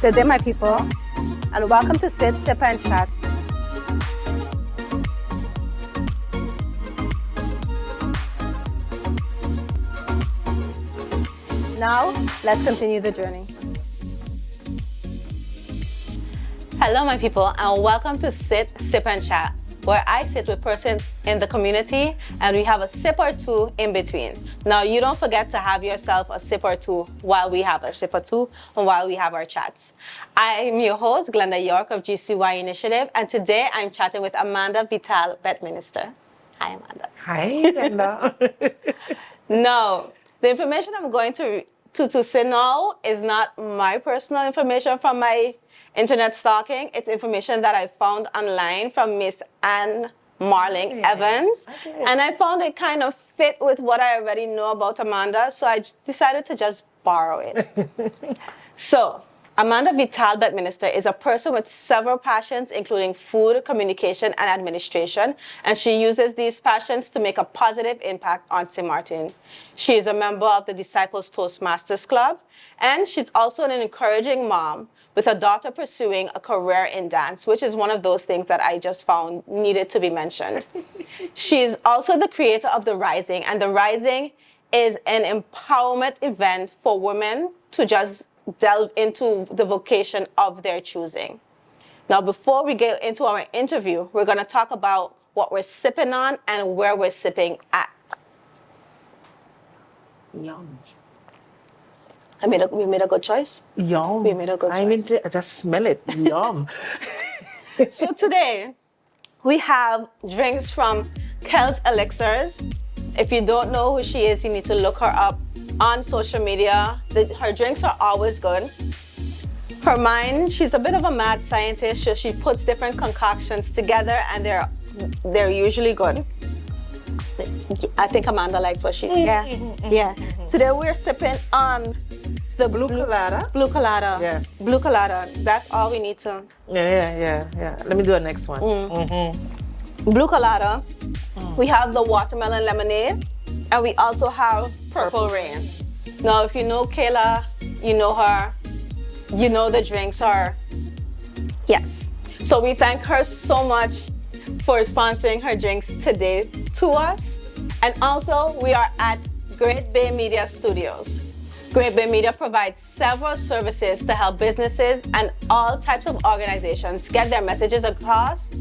Good day, my people, and welcome to Sit, Sip, and Chat. Now, let's continue the journey. Hello, my people, and welcome to Sit, Sip, and Chat, where I sit with persons in the community and we have a sip or two in between. Now, you don't forget to have yourself a sip or two while we have a sip or two and while we have our chats. I am your host, Glenda York of GCY Initiative, and today I'm chatting with Amanda Vital, Bedminister. Hi, Amanda. Hi, Glenda. Now, the information I'm going to say now is not my personal information from my internet stalking. It's information that I found online from Miss Anne Marling Evans. Okay. And I found it kind of fit with what I already know about Amanda, so I decided to just borrow it. So, Amanda Vital, Bedminister, is a person with several passions, including food, communication, and administration, and she uses these passions to make a positive impact on St. Martin. She is a member of the Disciples Toastmasters Club, and she's also an encouraging mom with a daughter pursuing a career in dance, which is one of those things that I just found needed to be mentioned. She is also the creator of The Rising, and The Rising is an empowerment event for women to just delve into the vocation of their choosing. Now, before we get into our interview, we're going to talk about what we're sipping on and where we're sipping at. Yum. We made a good choice? Yum. We made a good choice. I just smell it. Yum. So today, we have drinks from Kel's Elixirs. If you don't know who she is, you need to look her up on social media. Her drinks are always good. Her mind, she's a bit of a mad scientist, so she puts different concoctions together and they're usually good. I think Amanda likes what she did. Yeah. Today we're sipping on the Blue Colada. Blue Colada. Yes. Blue Colada. That's all we need to. Yeah. Let me do a next one. Blue Colada. We have the watermelon lemonade, and we also have Purple Rain. Now, if you know Kayla, you know her, you know the drinks are, yes. So we thank her so much for sponsoring her drinks today to us. And also, we are at Great Bay Media Studios. Great Bay Media provides several services to help businesses and all types of organizations get their messages across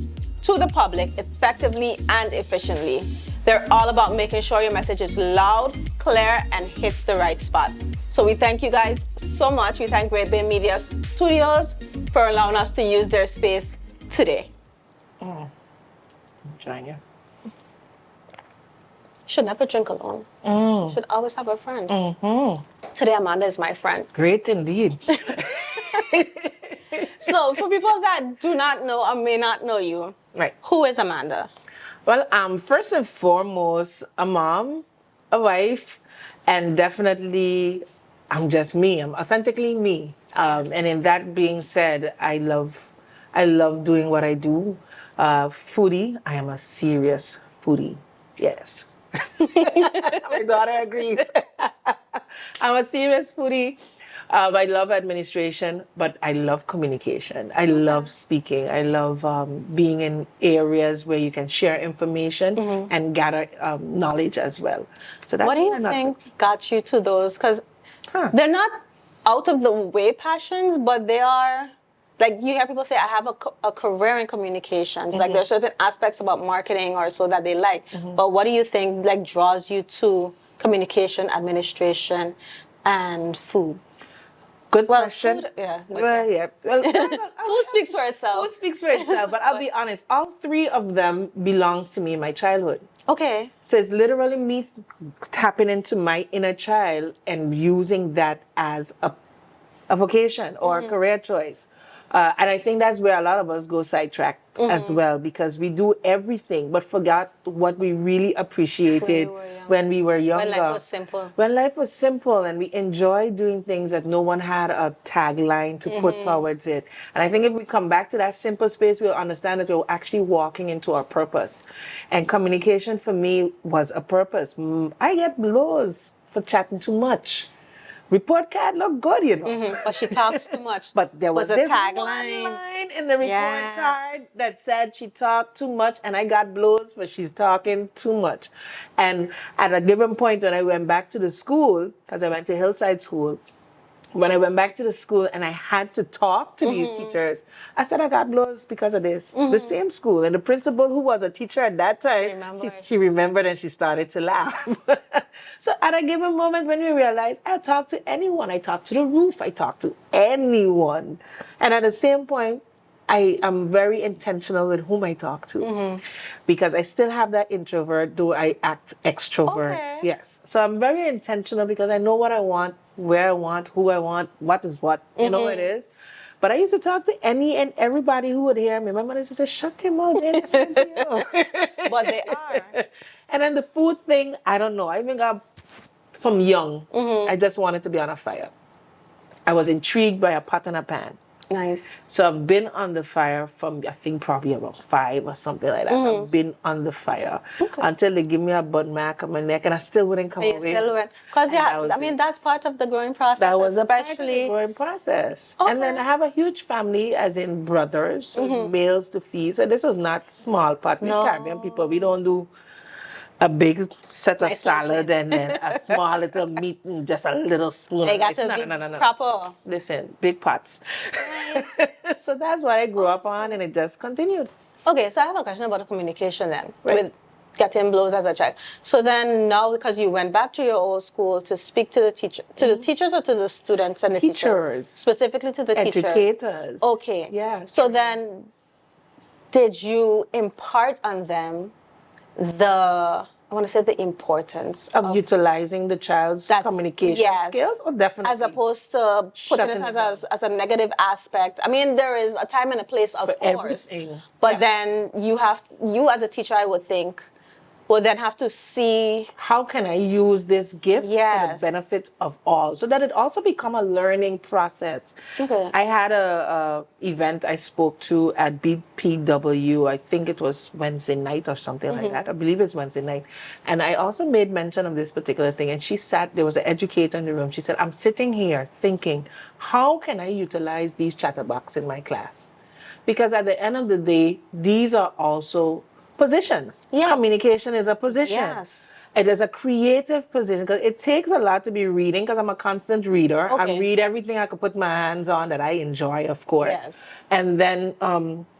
to the public effectively and efficiently. They're all about making sure your message is loud, clear, and hits the right spot. So we thank you guys so much. We thank Great Bay Media Studios for allowing us to use their space today. Enjoying you. Should never drink alone. Should always have a friend. Today, Amanda is my friend. Great indeed. So for people that do not know or may not know you, Right. Who is Amanda? Well, I'm first and foremost a mom, a wife, and definitely I'm just me. I'm authentically me. And in that being said, I love doing what I do. Foodie. I am a serious foodie. Yes. My daughter agrees. I'm a serious foodie. I love administration, but I love communication. I love speaking. I love being in areas where you can share information and gather knowledge as well. So that's what do you think got you to those? Because they're not out of the way passions, but they are, like you hear people say, I have a career in communications. Like there's certain aspects about marketing or so that they like. But what do you think like draws you to communication, administration, and food? Good question. Food, yeah. Well, yeah. Well, food speaks for itself. Food speaks for itself, but I'll be honest, all three of them belongs to me in my childhood. Okay. So it's literally me tapping into my inner child and using that as a vocation or a career choice. And I think that's where a lot of us go sidetracked as well, because we do everything but forgot what we really appreciated when we were younger. When life was simple. When life was simple and we enjoyed doing things that no one had a tagline to put towards it. And I think if we come back to that simple space, we'll understand that we're actually walking into our purpose. And communication for me was a purpose. I get blows for chatting too much. report card looked good, you know. But she talks too much. But there was a this tagline. one line in the report Yes. card that said she talked too much, and I got blows for she's talking too much. And at a given point when I went back to the school, because I went to Hillside School, when I went back to the school and I had to talk to these teachers, I said I got blows because of this. The same school. And the principal, who was a teacher at that time, she remembered and she started to laugh. So at a given moment when we realized, I talk to anyone. I talk to the roof. I talk to anyone. And at the same point, I am very intentional with whom I talk to because I still have that introvert, though I act extrovert. Okay. Yes. So I'm very intentional because I know what I want, where I want, who I want, what is what, you know what it is. But I used to talk to any and everybody who would hear me. My mother used to say, shut your mouth, they listen to you. But they are. And then the food thing, I don't know. I even got from young, I just wanted to be on a fire. I was intrigued by a pot and a pan. Nice. So I've been on the fire from, I think, probably about 5 or something like that. I've been on the fire until they give me a burn mark on my neck, and I still wouldn't come away. You still went. Because, I mean, that's part of the growing process. That was a part of especially the growing process. Okay. And then I have a huge family, as in brothers, so it's males to feed. So this was not small pot. These Caribbean people, we don't do a big set of salad and then a small little meat and just a little spoon. They of got rice. to be No. proper. Listen, big pots. Nice. So that's what I grew up on, and it just continued. Okay, so I have a question about the communication then, with getting blows as a child. So then now, because you went back to your old school to speak to the teacher, to the teachers or to the students and the teachers? Teachers. Specifically to the teachers. Educators. Okay. Yeah. So then, did you impart on them I want to say the importance of utilizing the child's communication skills? Oh, definitely. As opposed to putting it as a negative aspect. I mean, there is a time and a place, of course. Everything. But then you as a teacher, I would think, will then have to see how can I use this gift for the benefit of all, so that it also become a learning process. Okay. I had a event I spoke to at BPW. I think it was Wednesday night or something like that. I believe it's Wednesday night. And I also made mention of this particular thing. And there was an educator in the room. She said, I'm sitting here thinking, how can I utilize these chatterbox in my class? Because at the end of the day, these are also positions. Yes. Communication is a position. Yes. It is a creative position because it takes a lot to be reading, because I'm a constant reader. Okay. I read everything I could put my hands on that I enjoy, of course. Yes. And then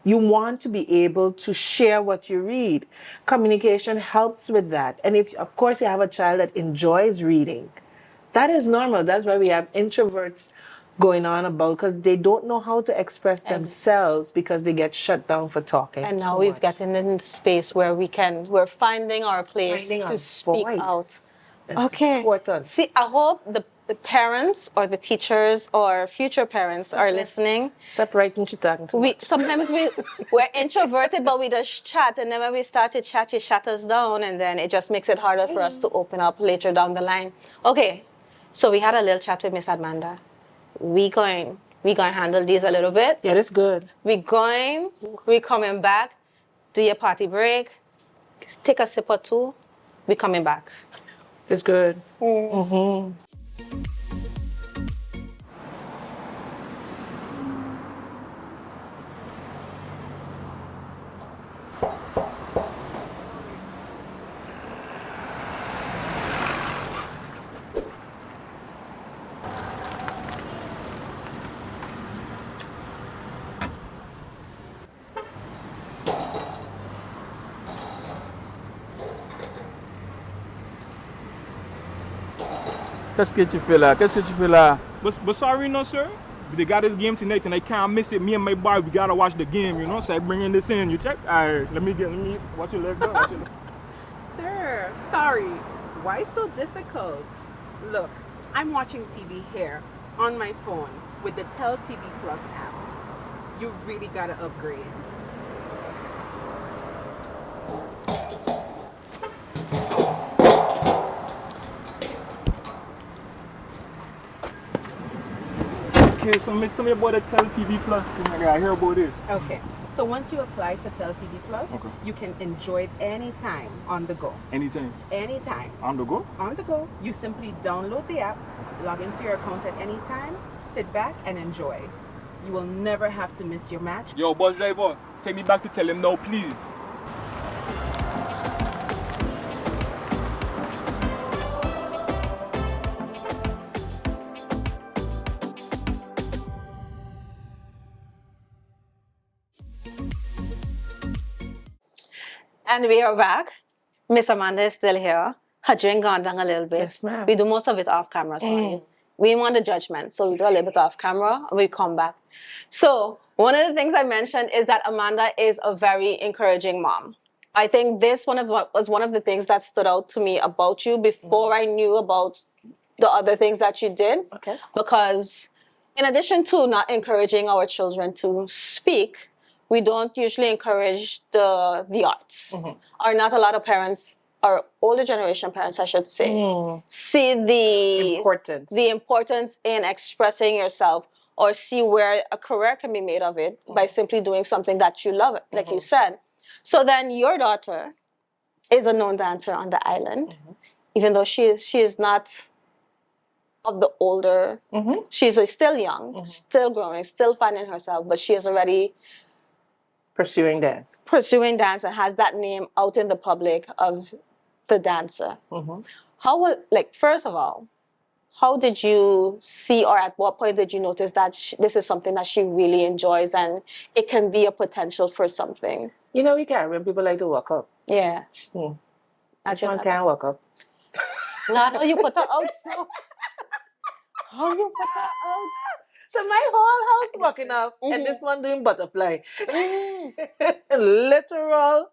you want to be able to share what you read. Communication helps with that. And if, of course, you have a child that enjoys reading, that is normal. That's why we have introverts going on about, because they don't know how to express themselves because they get shut down for talking. And now we've gotten in the space where we're finding our place to speak out. It's important. See, I hope the parents or the teachers or future parents are listening. Separating to talking too much. Sometimes we're introverted, but we just chat, and then when we start to chat, it shut us down, and then it just makes it harder for us to open up later down the line. Okay, so we had a little chat with Miss Amanda. We going handle these a little bit. Yeah, that's good. We coming back. Do your party break. Take a sip or two. We coming back. It's good. Qu'est-ce que tu fais là? Qu'est-ce que tu fais là? But sorry, no sir. They got this game tonight and I can't miss it. Me and my boy, we gotta watch the game, you know. So I bringing this in. You check? Alright, let me watch your leg down. Watch your leg. Sir, sorry. Why so difficult? Look, I'm watching TV here on my phone with the Tell TV Plus app. You really gotta upgrade. Okay, so Miss, tell me about the Tell TV Plus. I hear about this. Okay, So once you apply for Tel TV Plus, Okay. you can enjoy it anytime on the go. Anytime. Anytime. On the go? On the go. You simply download the app, log into your account at any time, sit back and enjoy. You will never have to miss your match. Yo, bus driver, take me back to tell him now, please. And we are back. Miss Amanda is still here. Her drink gone down a little bit. Yes, ma'am. We do most of it off camera, sorry. We want the judgment, so we do a little bit off camera and we come back. So one of the things I mentioned is that Amanda is a very encouraging mom. I think this was one of the things that stood out to me about you before I knew about the other things that you did. Okay. Because in addition to not encouraging our children to speak, we don't usually encourage the arts. Or not a lot of parents, or older generation parents, I should say, see the importance in expressing yourself, or see where a career can be made of it by simply doing something that you love, like you said. So then your daughter is a known dancer on the island, even though she is not of the older. She's still young, still growing, still finding herself, but she is already Pursuing dance and has that name out in the public of the dancer. How was, like, first of all, how did you see, or at what point did you notice that this is something that she really enjoys and it can be a potential for something? You know, we can't when people like to walk up. Yeah. This one can't walk up. Not how you put her out, so. How you put her out? So my whole house walking up, and this one doing butterfly. Literal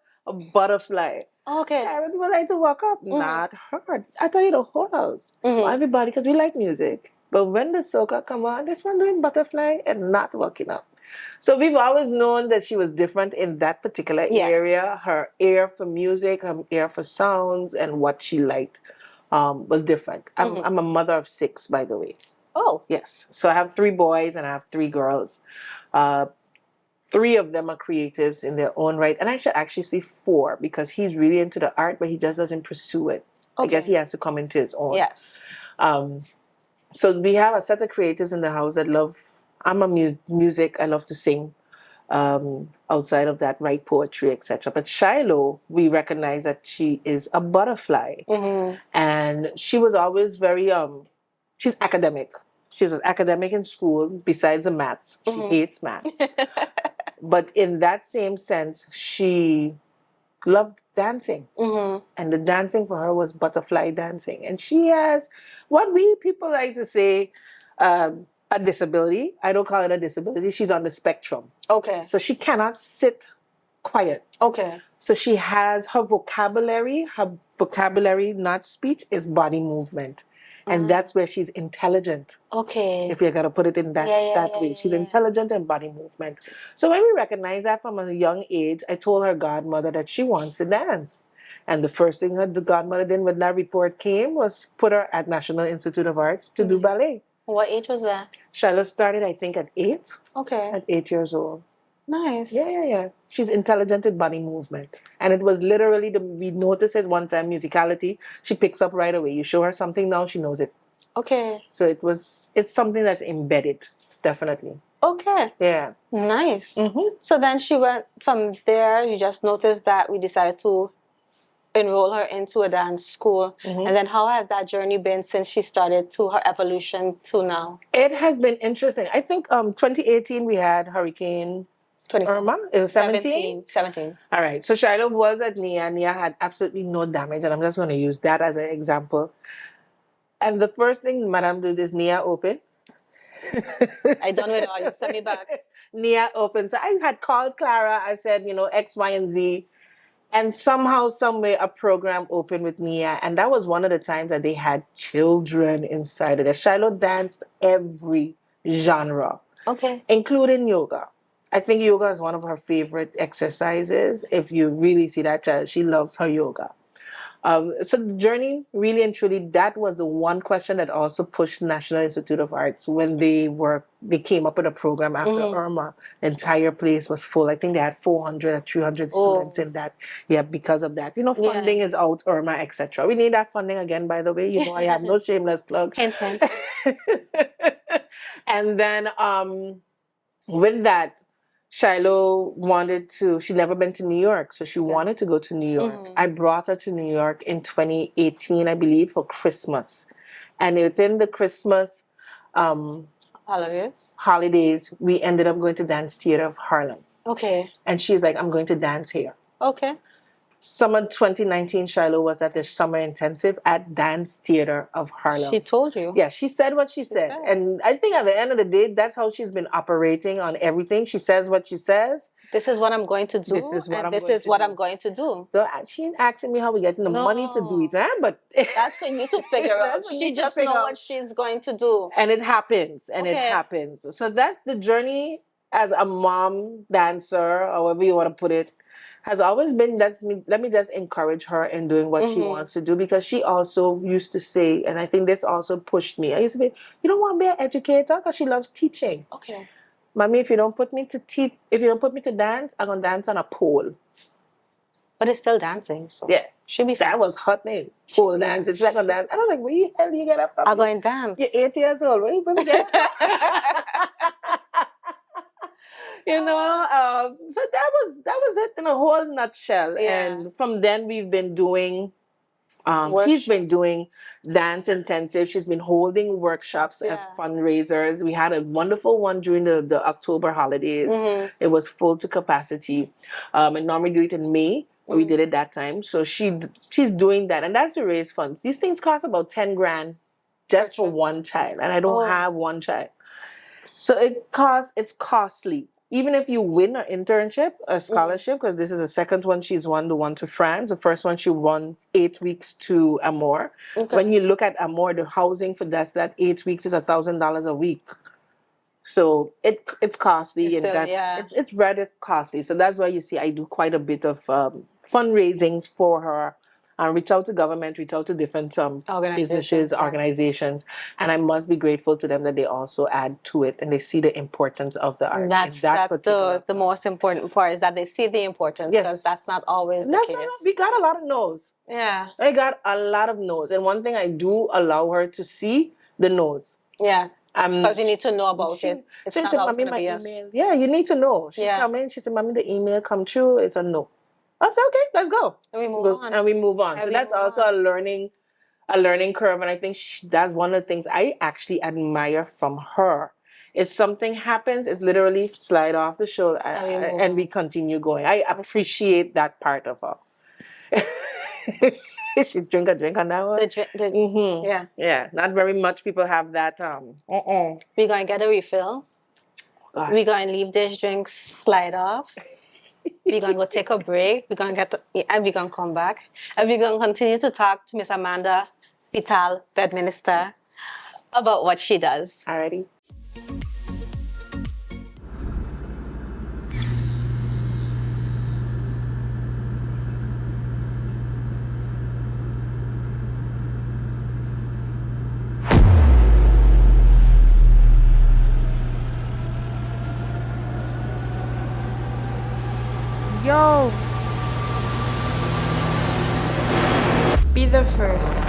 butterfly. Okay. Karen, people like to walk up, not her. I tell you the whole house. Everybody, because we like music. But when the soca come on, this one doing butterfly and not walking up. So we've always known that she was different in that particular area. Her ear for music, her ear for sounds, and what she liked was different. I'm a mother of 6, by the way. Oh. Yes. So I have 3 boys and I have 3 girls. 3 of them are creatives in their own right. And I should actually say 4, because he's really into the art, but he just doesn't pursue it. I guess he has to come into his own. Yes. So we have a set of creatives in the house that love, I'm a music, I love to sing. Outside of that, write poetry, etc. But Shiloh, we recognize that she is a butterfly. And she was always very, she's academic. She was academic in school, besides the maths. She hates maths. But in that same sense, she loved dancing. And the dancing for her was butterfly dancing. And she has what we people like to say, a disability. I don't call it a disability. She's on the spectrum. Okay. So she cannot sit quiet. Okay. So she has her vocabulary, not speech, is body movement. And that's where she's intelligent. Okay. If you're going to put it in that way. She's intelligent in body movement. So when we recognize that from a young age, I told her godmother that she wants to dance. And the first thing the godmother did when that report came was put her at National Institute of Arts to do ballet. What age was that? Charlotte started, I think, at 8. Okay. At 8 years old. Nice. Yeah. She's intelligent in body movement. And it was literally, we noticed it one time, musicality. She picks up right away. You show her something now, she knows it. Okay. So it's something that's embedded, definitely. Okay. Yeah. Nice. So then she went from there, you just noticed that we decided to enroll her into a dance school. And then how has that journey been since she started to her evolution to now? It has been interesting. I think 2018 we had Hurricane Irma. Is it 17? 17. All right. So Shiloh was at Nia. Nia had absolutely no damage. And I'm just going to use that as an example. And the first thing Madame did is Nia open. I done with all. You sent me back. Nia open. So I had called Clara. I said, X, Y, and Z. And somehow, someway, a program opened with Nia. And that was one of the times that they had children inside of it. Shiloh danced every genre. Okay. Including yoga. I think yoga is one of her favorite exercises. If you really see that child, she loves her yoga. So the journey, really and truly, that was the one question that also pushed National Institute of Arts when they came up with a program after Irma. The entire place was full. I think they had 400 or 300 students in that. Yeah, because of that. Funding is out, Irma, etc. We need that funding again, by the way. I have no shameless plug. Hint, hint. And then with that, Shiloh she'd never been to New York, so she wanted to go to New York. I brought her to New York in 2018, I believe, for Christmas. And within the Christmas holidays, we ended up going to Dance Theater of Harlem. Okay. And she's like, I'm going to dance here. Okay. Summer 2019, Shiloh was at the summer intensive at Dance Theater of Harlem. She told you. Yeah, she said what she said. And I think at the end of the day, that's how she's been operating on everything. She says what she says. This is what I'm going to do. This is what I'm going to do. She ain't asking me how we getting the money to do it, but that's for you to figure out. She just knows what she's going to do. And it happens. And it happens. So that's the journey as a mom dancer, however you want to put it, has always been, let me just encourage her in doing what she wants to do, because she also used to say, and I think this also pushed me, I used to be, you don't want to be an educator, because she loves teaching. Okay. Mommy, if you don't put me to dance, I'm going to dance on a pole. But it's still dancing, so yeah. Should be fine. That was her name. Pole dance, it's second dance. I was like, where the hell do you get that from? I'm going to dance. You're 8 years old, where you going to get so that was it in a whole nutshell. And from then we've been doing she's been doing dance intensive. She's been holding workshops as fundraisers. We had a wonderful one during the October holidays. It was full to capacity. And normally do it in May. We did it that time. So she's doing that, and that's to raise funds. These things cost about 10 grand just for one child, and I don't have one child. So it's costly. Even if you win an internship, a scholarship, because this is the second one she's won, the one to France. The first one she won 8 weeks to Amor. Okay. When you look at Amor, the housing for that 8 weeks is $1,000 a week. So it's costly, it's rather costly. So that's why you see I do quite a bit of fundraisings for her. Reach out to government, reach out to different businesses, organizations. And I must be grateful to them that they also add to it and they see the importance of the art. That's the most important part, is that they see the importance, because that's not always the case. We got a lot of no's. Yeah. I got a lot of no's. And one thing I do allow her to see, the no's. Yeah. Because you need to know about it. It's not always going to be yes. Yeah, you need to know. She come in, she said, Mommy, the email come true. It's a no. I said, okay, let's go. And we move on. So that's also a learning curve. And I think that's one of the things I actually admire from her. If something happens, it's literally slide off the shoulder and we continue going. I appreciate that part of her. She drink a drink on that one? Yeah. Yeah, not very much people have that. We're going to get a refill. We're going to leave this drink slide off. We're going to go take a break. And we're going to come back. And we're going to continue to talk to Miss Amanda Vital, Bedminister, about what she does. Alrighty. Yo! Be the first.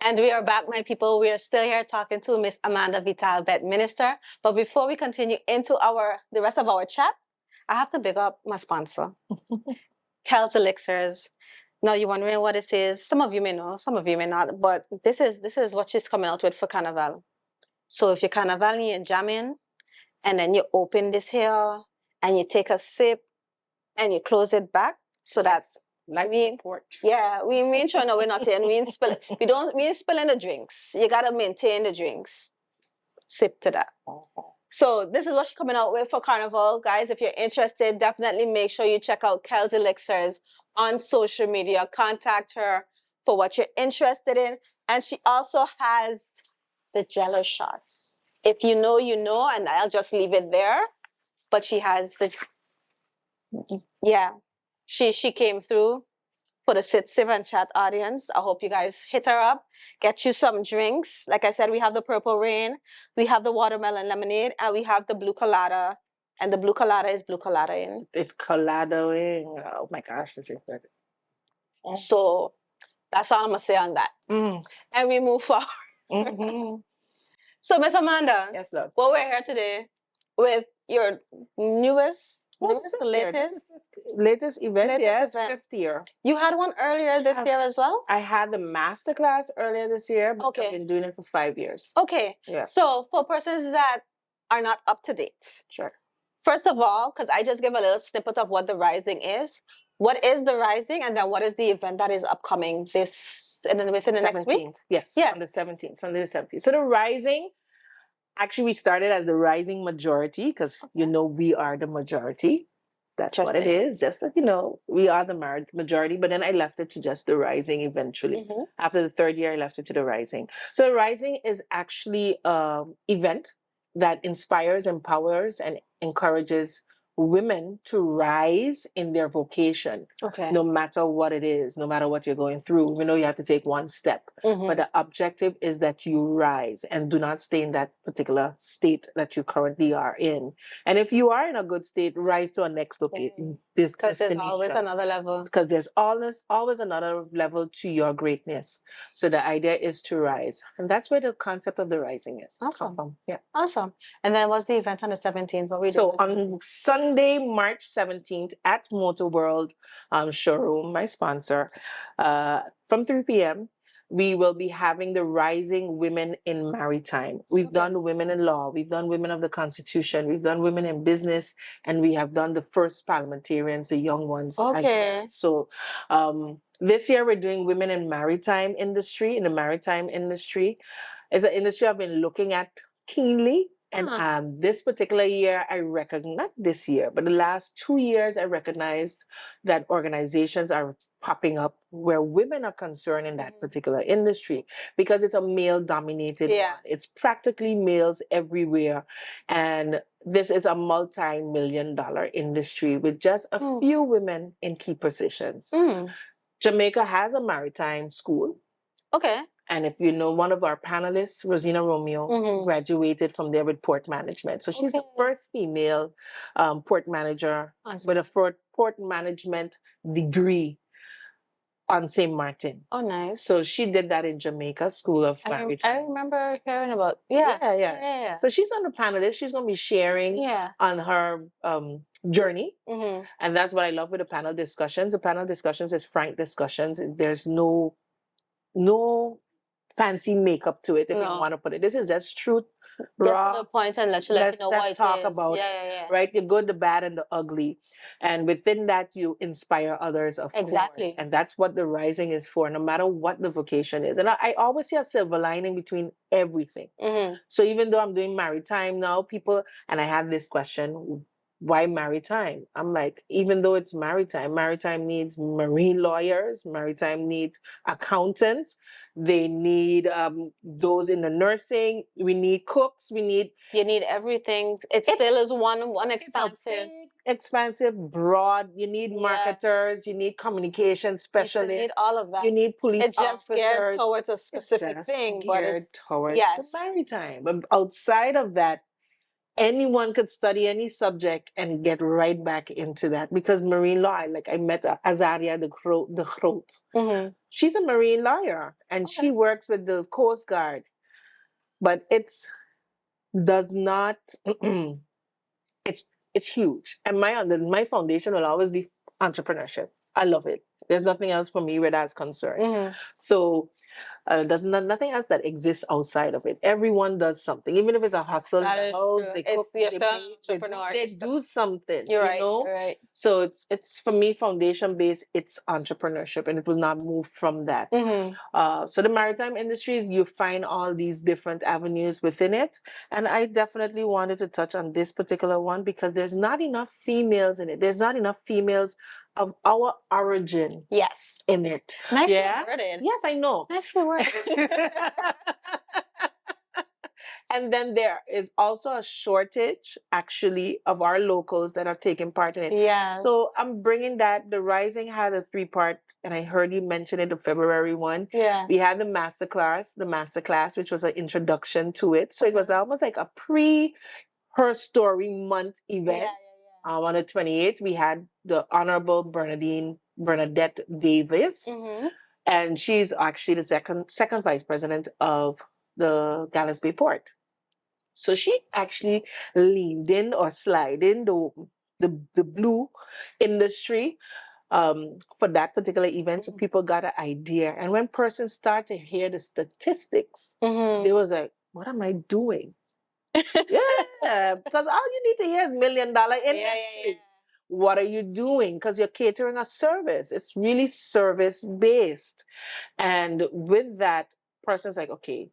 And we are back, my people. We are still here talking to Miss Amanda Vital, Bedminister. But before we continue into the rest of our chat, I have to big up my sponsor, Kel's Elixirs. Now you're wondering what this is. Some of you may know, some of you may not, but this is what she's coming out with for Carnival. So if you're Carnival and you're jamming, and then you open this here, and you take a sip, and you close it back, so that's we ain't sure no we're not in. We ain't spilling the drinks. You gotta maintain the drinks. Sip to that. So this is what she's coming out with for Carnival. Guys, if you're interested, definitely make sure you check out Kel's Elixirs on social media. Contact her for what you're interested in. And she also has the Jello shots. If you know, you know, and I'll just leave it there. But she has the, yeah, she came through for the Sit, Sip, and Chat audience. I hope you guys hit her up, get you some drinks. Like I said, we have the Purple Rain, we have the Watermelon Lemonade, and we have the Blue Colada. And the Blue Colada is Blue Colada in. It's coladoing. Oh my gosh, this is good. So that's all I'm going to say on that. Mm. And we move forward. Mhm. So, Miss Amanda, Yes, love. well, we're here today with your newest, Well, newest, this year, this latest. is the latest event. Latest Yes, event. 5th year. You had one earlier this have- year as well? I had the masterclass earlier this year, but Okay. I've been doing it for 5 years. Okay. Yeah. So, for persons that are not up to date, Sure. first of all, because I just give a little snippet of what the Rising is. What is the Rising, and then what is the event that is upcoming within the next week? 17th. Yes, Yes. on the 17th, Sunday the 17th. So the Rising, actually we started as the Rising Majority because you know we are the majority. That's what it Interesting. is. Just that you know we are the majority. But then I left it to just the Rising eventually. Mhm. After the 3rd year, I left it to the Rising. So the Rising is actually an event that inspires, empowers, and encourages women to rise in their vocation, Okay. no matter what it is, no matter what you're going through, even though you have to take one step. Mhm. But the objective is that you rise and do not stay in that particular state that you currently are in. And if you are in a good state, rise to a next location, this Because there's always destination. another level. Because there's always another level to your greatness. So the idea is to rise. And that's where the concept of the rising is. come Awesome. from. Yeah. Awesome. And then what's the event on the 17th? What we So doing on the on Sunday, March 17th at Motor World showroom, my sponsor, from 3 p.m., we will be having the Rising Women in Maritime. We've Okay. done Women in Law, we've done Women of the Constitution, we've done Women in Business, and we have done the first parliamentarians, the young ones as Okay. well. So this year we're doing Women in Maritime industry, in the maritime industry. It's an industry I've been looking at keenly. And this particular year, I recognize, not this year, but the last 2 years, I recognized that organizations are popping up where women are concerned in that particular industry because it's a male dominated Yeah. one. It's practically males everywhere. And this is a multi-million-dollar industry with just a few women in key positions. Jamaica has a maritime school. Okay. And if you know, one of our panelists, Rosina Romeo, graduated from there with port management. So she's the Okay. first female port manager Awesome. with a port management degree on St. Martin. Oh, nice. So she did that in Jamaica School of I Maritime. remember hearing about. Yeah. So she's on the panelist. She's going to be sharing on her journey. And that's what I love with the panel discussions. The panel discussions is frank discussions. There's no fancy makeup to it, if you No. want to put it. This is just truth, Get raw. to the point and let you know what Let's it talk is. about Yeah. right? The good, the bad, and the ugly. And within that, you inspire others, of Exactly. course. And that's what the rising is for, no matter what the vocation is. And I always see a silver lining between everything. So even though I'm doing maritime now, people, and I had this question, why maritime? I'm like, even though it's maritime needs marine lawyers, maritime needs accountants, they need those in the nursing, we need cooks, you need everything. It still is one expansive. It's a big, expansive, broad. You need marketers, you need communication specialists, You need all of that. you need police It's just geared officers. towards a It's specific just thing, but geared it's towards yes. the maritime. But outside of that, anyone could study any subject and get right back into that because marine law, I met Azaria the Groot. She's a marine lawyer and she works with the Coast Guard, but does not it's huge. And my foundation will always be entrepreneurship. I love it. There's nothing else for me where that's concerned. So there's nothing else that exists outside of it. Everyone does something, even if it's a hustle in the house. They cook, they do something. You're right. Know? You're right. So it's for me foundation based. It's entrepreneurship, and it will not move from that. So the maritime industries, you find all these different avenues within it, and I definitely wanted to touch on this particular one because there's not enough females in it. There's not enough females of our origin Yes. in it. Nicely Yeah. worded. Yes, I know. Nicely worded. And then there is also a shortage, actually, of our locals that are taking part in it. Yes. So I'm bringing that. The Rising had a 3-part, and I heard you mention it, the February one. Yeah. We had the masterclass, which was an introduction to it. So it was almost like a Her Story Month event. On the 28th, we had the Honorable Bernadette Davis, and she's actually the second vice president of the Gallas Bay Port. So she actually leaned in or slid in the blue industry for that particular event, so people got an idea. And when persons start to hear the statistics, they was like, "What am I doing?" Yeah, because all you need to hear is $1 million industry. What are you doing? Because you're catering a service. It's really service based. And with that, person's like, okay,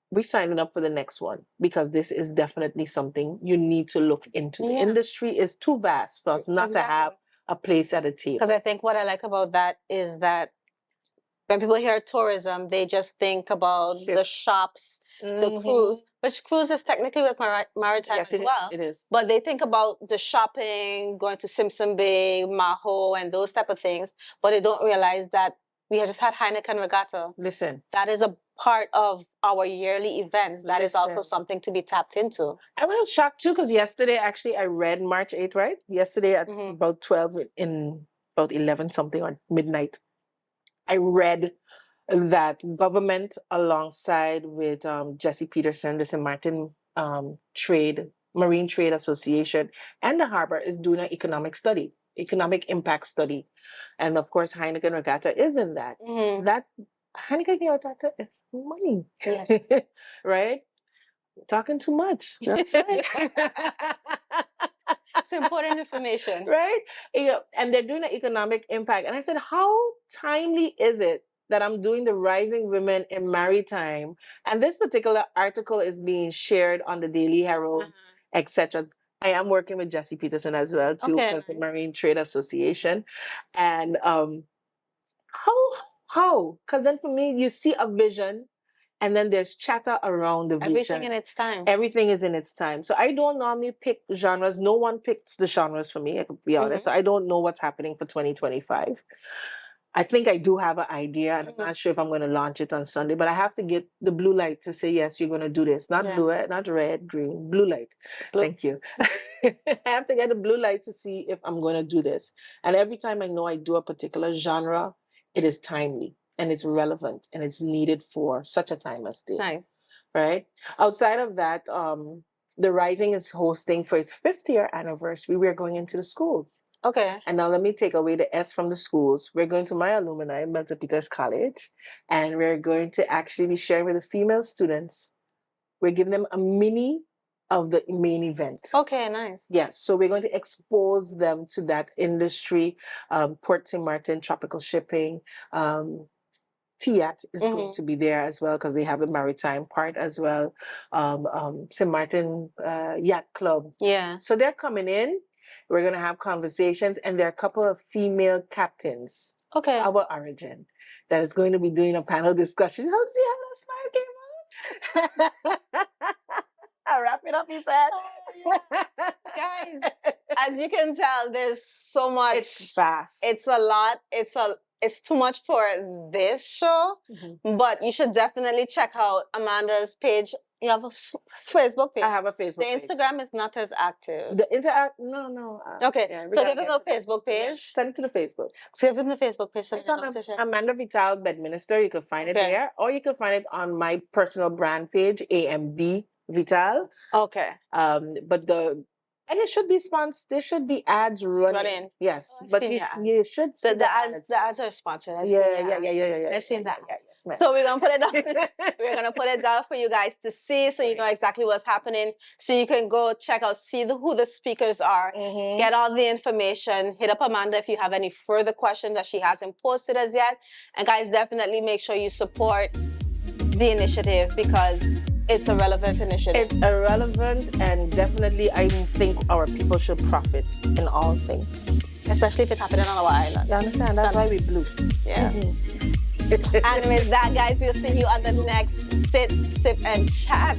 we're signing up for the next one because this is definitely something you need to look into. The industry is too vast for us not to have a place at a table. Because I think what I like about that is that when people hear tourism, they just think about the shops, the cruise, which cruise is technically with maritime as well. It is. But they think about the shopping, going to Simpson Bay, Maho, and those type of things. But they don't realize that we just had Heineken Regatta. Listen. That is a part of our yearly events. That is also something to be tapped into. I was shocked too, because yesterday, actually, I read March 8th, right? Yesterday at about 12, about 11 something or midnight, I read that government, alongside with Jesse Peterson, the St. Martin Marine Trade Association, and the harbor is doing an economic impact study. And of course, Heineken Regatta is in that. That Heineken Regatta is money. Yes. Right? Talking too much. Just saying. It's important information. Right? And they're doing an economic impact. And I said, how timely is it that I'm doing the Rising Women in Maritime? And this particular article is being shared on the Daily Herald, etc. I am working with Jesse Peterson as well, too, because the Marine Trade Association. And how? Because then for me, you see a vision, and then there's chatter around the vision. Everything in its time. Everything is in its time. So I don't normally pick genres. No one picks the genres for me, I could be honest. So I don't know what's happening for 2025. I think I do have an idea, and I'm not sure if I'm going to launch it on Sunday, but I have to get the blue light to say, yes, you're going to do this. Not blue, not red, green, blue light. Thank you. I have to get the blue light to see if I'm going to do this. And every time I know I do a particular genre, it is timely and it's relevant and it's needed for such a time as this. Nice. Right? Outside of that, the Rising is hosting for its 5th year anniversary. We're going into the schools. Okay. And now let me take away the S from the schools. We're going to my alumni, Milton Peters College, and we're going to actually be sharing with the female students. We're giving them a mini of the main event. Okay, nice. Yes, so we're going to expose them to that industry, Port St. Martin, tropical shipping, TIAT is going to be there as well because they have the maritime part as well. St. Martin Yacht Club. Yeah. So they're coming in. We're going to have conversations, and there are a couple of female captains. Okay. Our origin that is going to be doing a panel discussion. How see how that smile came out? I'll wrap it up, he said. Oh, yeah. Guys, as you can tell, there's so much. It's vast. It's a lot. It's too much for this show, but you should definitely check out Amanda's page. You have a Facebook page. I have a Facebook page. The Instagram is not as active. The no. Okay, yeah, so give them the Facebook page. Yes, send it to the Facebook. So give them the Facebook page. So it's on Amanda Vital Bedminister. You can find it there, or you can find it on my personal brand page, AMB Vital. Okay. And it should be sponsored. There should be ads running. Yes, but you should see the ads. The ads are sponsored. Yeah. I've seen that. Yes, so we're gonna put it down. We're gonna put it down for you guys to see, so you know exactly what's happening. So you can go check out, see who the speakers are, get all the information. Hit up Amanda if you have any further questions that she hasn't posted as yet. And guys, definitely make sure you support the initiative because it's a relevant initiative. It's irrelevant, and definitely I think our people should profit in all things. especially if it's happening on our island. You understand? That's why we blue. Yeah. And with that, guys, we'll see you on the next Sit, Sip, and Chat.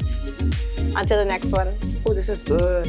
Until the next one. Oh, this is good.